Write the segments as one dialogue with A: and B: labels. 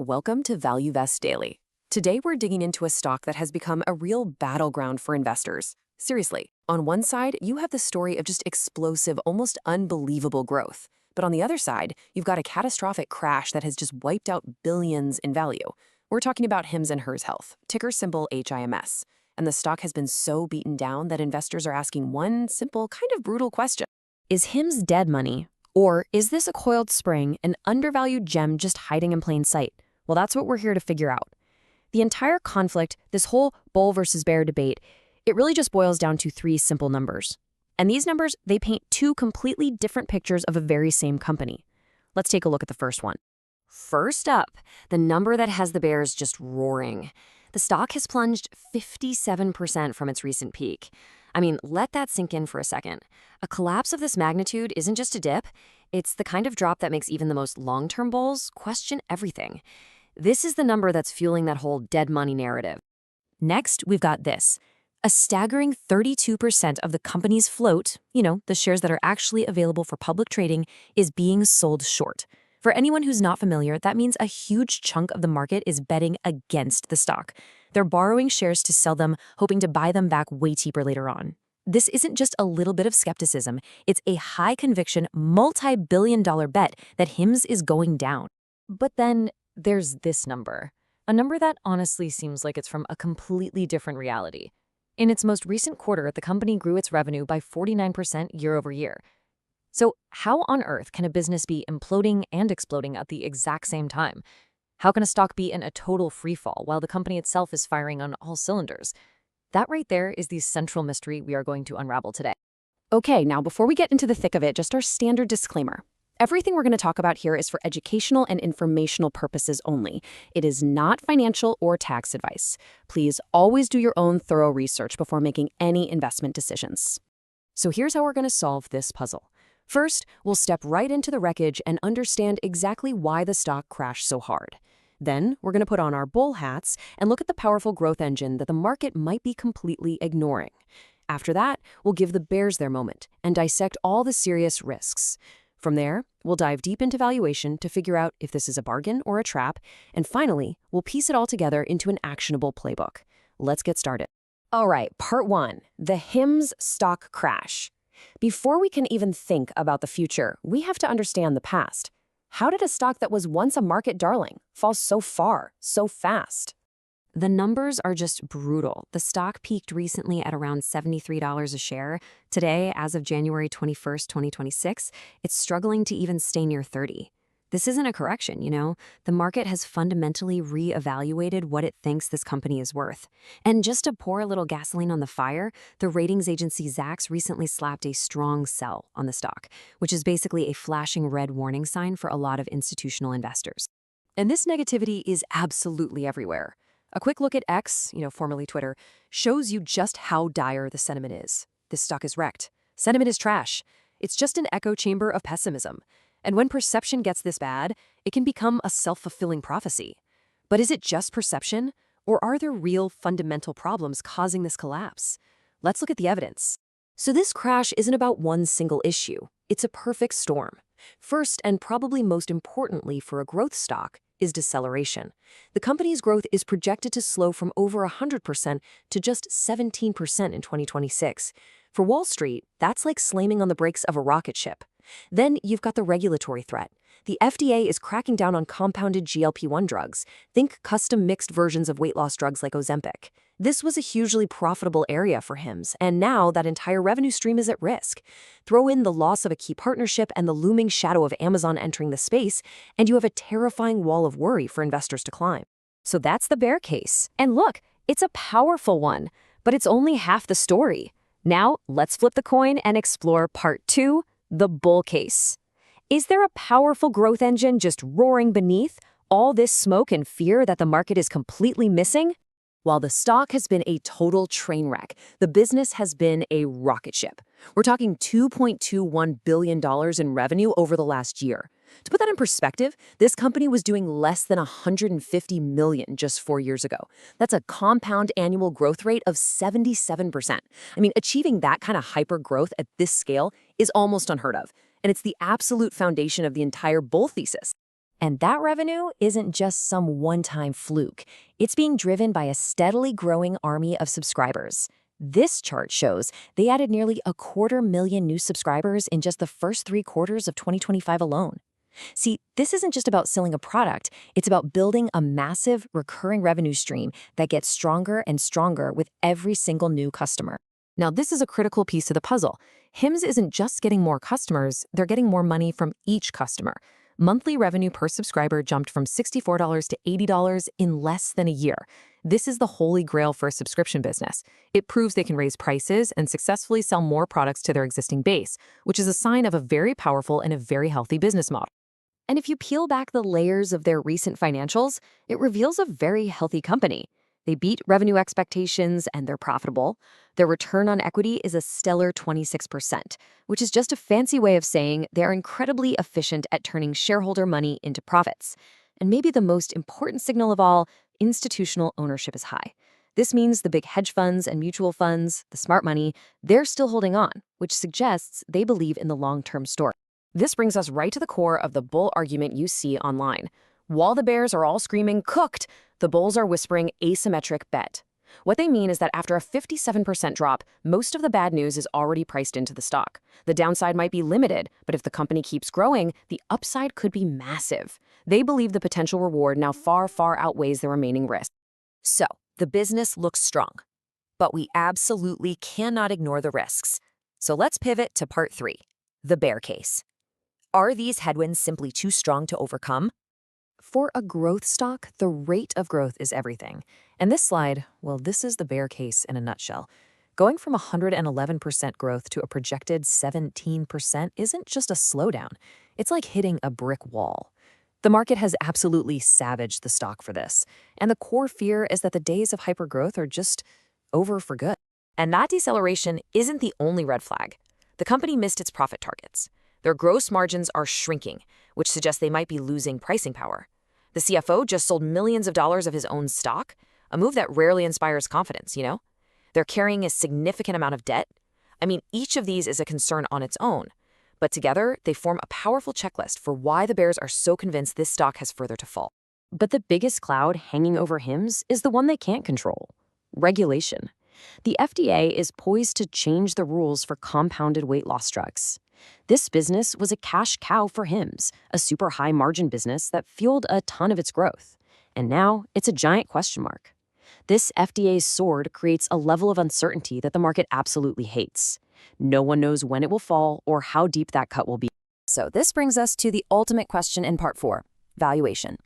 A: Welcome to ValueVest Daily. Today we're digging into a stock that has become a real battleground for investors. Seriously, on one side, you have the story of just explosive, almost unbelievable growth. But on the other side, you've got a catastrophic crash that has just wiped out billions in value. We're talking about HIMS and HERS Health, ticker symbol HIMS. And the stock has been so beaten down that investors are asking one simple, kind of brutal question. Is HIMS dead money? Or is this a coiled spring, an undervalued gem just hiding in plain sight? Well, that's what we're here to figure out. The entire conflict, this whole bull versus bear debate, it really just boils down to three simple numbers. And these numbers, they paint two completely different pictures of a very same company. Let's take a look at the first one. First up, the number that has the bears just roaring. The stock has plunged 57% from its recent peak. I mean, let that sink in for a second. A collapse of this magnitude isn't just a dip. It's the kind of drop that makes even the most long-term bulls question everything. This is the number that's fueling that whole dead money narrative. Next, we've got this. A staggering 32% of the company's float, the shares that are actually available for public trading, is being sold short. For anyone who's not familiar, that means a huge chunk of the market is betting against the stock. They're borrowing shares to sell them, hoping to buy them back way cheaper later on. This isn't just a little bit of skepticism. It's a high-conviction, multi-billion-dollar bet that HIMS is going down. But then there's this number, a number that honestly seems like it's from a completely different reality. In its most recent quarter, the company grew its revenue by 49% year over year. So how on earth can a business be imploding and exploding at the exact same time? How can a stock be in a total freefall while the company itself is firing on all cylinders? That right there is the central mystery we are going to unravel today. Okay, now before we get into the thick of it, just our standard disclaimer. Everything we're going to talk about here is for educational and informational purposes only. It is not financial or tax advice. Please always do your own thorough research before making any investment decisions. So here's how we're going to solve this puzzle. First, we'll step right into the wreckage and understand exactly why the stock crashed so hard. Then, we're going to put on our bull hats and look at the powerful growth engine that the market might be completely ignoring. After that, we'll give the bears their moment and dissect all the serious risks. From there, we'll dive deep into valuation to figure out if this is a bargain or a trap, and finally, we'll piece it all together into an actionable playbook. Let's get started. All right, part one, the HIMS stock crash. Before we can even think about the future, we have to understand the past. How did a stock that was once a market darling fall so far, so fast? The numbers are just brutal. The stock peaked recently at around $73 a share. Today, as of January 21st, 2026, it's struggling to even stay near 30. This isn't a correction, The market has fundamentally re-evaluated what it thinks this company is worth. And just to pour a little gasoline on the fire, the ratings agency Zacks recently slapped a strong sell on the stock, which is basically a flashing red warning sign for a lot of institutional investors. And this negativity is absolutely everywhere. A quick look at X, formerly Twitter, shows you just how dire the sentiment is. This stock is wrecked. Sentiment is trash. It's just an echo chamber of pessimism. And when perception gets this bad, it can become a self-fulfilling prophecy. But is it just perception, or are there real fundamental problems causing this collapse? Let's look at the evidence. So this crash isn't about one single issue. It's a perfect storm. First, and probably most importantly for a growth stock, is deceleration. The company's growth is projected to slow from over 100% to just 17% in 2026. For Wall Street, that's like slamming on the brakes of a rocket ship. Then you've got the regulatory threat. The FDA is cracking down on compounded GLP-1 drugs. Think custom mixed versions of weight loss drugs like Ozempic. This was a hugely profitable area for HIMS, and now that entire revenue stream is at risk. Throw in the loss of a key partnership and the looming shadow of Amazon entering the space, and you have a terrifying wall of worry for investors to climb. So that's the bear case. And look, it's a powerful one, but it's only half the story. Now, let's flip the coin and explore part two, the bull case. Is there a powerful growth engine just roaring beneath all this smoke and fear that the market is completely missing? While the stock has been a total train wreck, the business has been a rocket ship. We're talking $2.21 billion in revenue over the last year. To put that in perspective, this company was doing less than $150 million just 4 years ago. That's a compound annual growth rate of 77%. I mean, achieving that kind of hyper growth at this scale is almost unheard of, and it's the absolute foundation of the entire bull thesis.
B: And that revenue isn't just some one-time fluke. It's being driven by a steadily growing army of subscribers. This chart shows they added nearly 250,000 new subscribers in just the first 3 quarters of 2025 alone. See, this isn't just about selling a product, it's about building a massive recurring revenue stream that gets stronger and stronger with every single new customer.
A: Now, this is a critical piece of the puzzle. HIMS isn't just getting more customers, they're getting more money from each customer. Monthly revenue per subscriber jumped from $64 to $80 in less than a year. This is the holy grail for a subscription business. It proves they can raise prices and successfully sell more products to their existing base, which is a sign of a very powerful and a very healthy business model.
B: And if you peel back the layers of their recent financials, it reveals a very healthy company. They beat revenue expectations and they're profitable. Their return on equity is a stellar 26%, which is just a fancy way of saying they're incredibly efficient at turning shareholder money into profits. And maybe the most important signal of all, institutional ownership is high. This means the big hedge funds and mutual funds, the smart money, they're still holding on, which suggests they believe in the long-term story.
A: This brings us right to the core of the bull argument you see online. While the bears are all screaming cooked, the bulls are whispering asymmetric bet. What they mean is that after a 57% drop, most of the bad news is already priced into the stock. The downside might be limited, but if the company keeps growing, the upside could be massive. They believe the potential reward now far, far outweighs the remaining risk.
B: So, the business looks strong, but we absolutely cannot ignore the risks. So let's pivot to part 3, the bear case. Are these headwinds simply too strong to overcome?
A: For a growth stock, the rate of growth is everything. And this slide, well, this is the bear case in a nutshell. Going from 111% growth to a projected 17% isn't just a slowdown. It's like hitting a brick wall. The market has absolutely savaged the stock for this. And the core fear is that the days of hypergrowth are just over for good. And that deceleration isn't the only red flag. The company missed its profit targets. Their gross margins are shrinking, which suggests they might be losing pricing power. The CFO just sold millions of dollars of his own stock, a move that rarely inspires confidence, you know? They're carrying a significant amount of debt. I mean, each of these is a concern on its own, but together they form a powerful checklist for why the bears are so convinced this stock has further to fall.
B: But the biggest cloud hanging over HIMS is the one they can't control: regulation. The FDA is poised to change the rules for compounded weight loss drugs. This business was a cash cow for HIMS, a super high margin business that fueled a ton of its growth. And now it's a giant question mark. This FDA's sword creates a level of uncertainty that the market absolutely hates. No one knows when it will fall or how deep that cut will be. So this brings us to the ultimate question in part 4, valuation.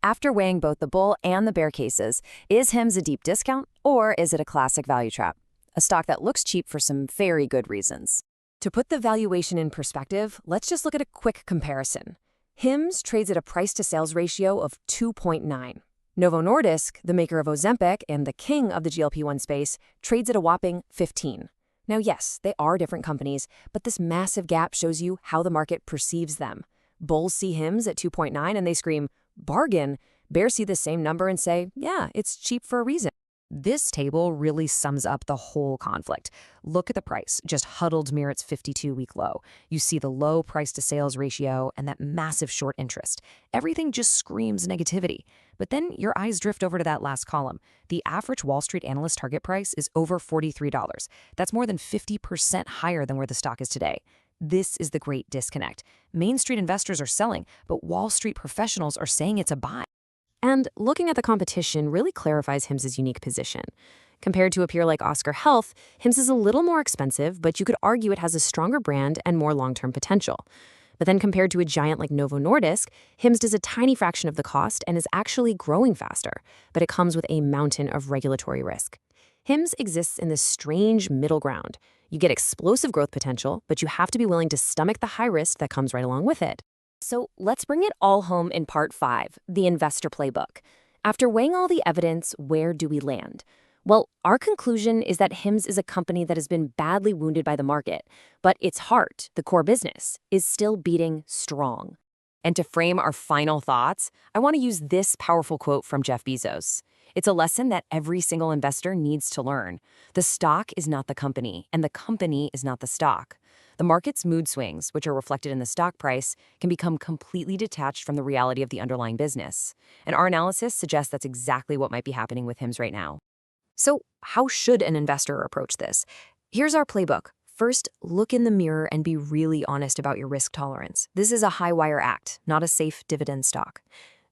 B: After weighing both the bull and the bear cases, is HIMS a deep discount or is it a classic value trap? A stock that looks cheap for some very good reasons. To put the valuation in perspective, let's just look at a quick comparison. HIMS trades at a price-to-sales ratio of 2.9. Novo Nordisk, the maker of Ozempic and the king of the GLP-1 space, trades at a whopping 15. Now yes, they are different companies, but this massive gap shows you how the market perceives them. Bulls see HIMS at 2.9 and they scream, bargain. Bears see the same number and say, yeah, it's cheap for a reason. This table really sums up the whole conflict. Look at the price, just huddled near its 52-week low. You see the low price-to-sales ratio and that massive short interest. Everything just screams negativity. But then your eyes drift over to that last column. The average Wall Street analyst target price is over $43. That's more than 50% higher than where the stock is today. This is the great disconnect. Main Street investors are selling, but Wall Street professionals are saying it's a buy. And looking at the competition really clarifies HIMS's unique position. Compared to a peer like Oscar Health, HIMS is a little more expensive, but you could argue it has a stronger brand and more long-term potential. But then compared to a giant like Novo Nordisk, HIMS does a tiny fraction of the cost and is actually growing faster, but it comes with a mountain of regulatory risk. HIMS exists in this strange middle ground. You get explosive growth potential, but you have to be willing to stomach the high risk that comes right along with it. So let's bring it all home in part 5, the investor playbook. After weighing all the evidence, where do we land? Well, our conclusion is that HIMS is a company that has been badly wounded by the market, but its heart, the core business, is still beating strong. And to frame our final thoughts, I want to use this powerful quote from Jeff Bezos. It's a lesson that every single investor needs to learn. The stock is not the company, and the company is not the stock. The market's mood swings, which are reflected in the stock price, can become completely detached from the reality of the underlying business. And our analysis suggests that's exactly what might be happening with HIMS right now. So, how should an investor approach this? Here's our playbook. First, look in the mirror and be really honest about your risk tolerance. This is a high-wire act, not a safe dividend stock.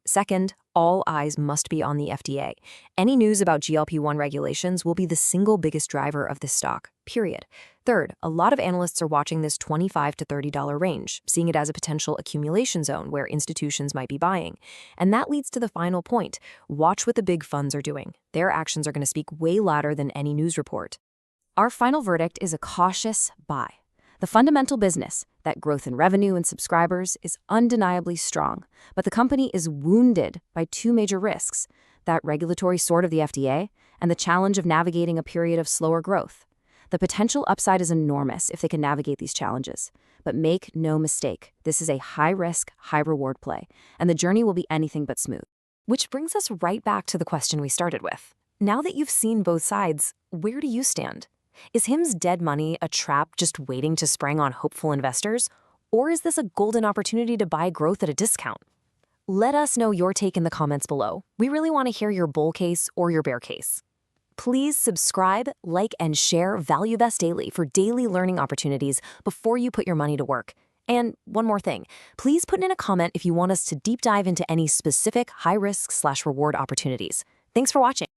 B: Second, all eyes must be on the FDA. Any news about GLP-1 regulations will be the single biggest driver of this stock, period. Third, a lot of analysts are watching this $25 to $30 range, seeing it as a potential accumulation zone where institutions might be buying. And that leads to the final point. Watch what the big funds are doing. Their actions are going to speak way louder than any news report. Our final verdict is a cautious buy. The fundamental business, that growth in revenue and subscribers, is undeniably strong, but the company is wounded by two major risks: that regulatory sword of the FDA and the challenge of navigating a period of slower growth. The potential upside is enormous if they can navigate these challenges. But make no mistake, this is a high-risk, high-reward play, and the journey will be anything but smooth. Which brings us right back to the question we started with. Now that you've seen both sides, where do you stand? Is HIMS dead money a trap just waiting to spring on hopeful investors? Or is this a golden opportunity to buy growth at a discount? Let us know your take in the comments below. We really want to hear your bull case or your bear case. Please subscribe, like, and share ValueVest Daily for daily learning opportunities before you put your money to work. And one more thing, please put in a comment if you want us to deep dive into any specific high-risk/reward opportunities. Thanks for watching.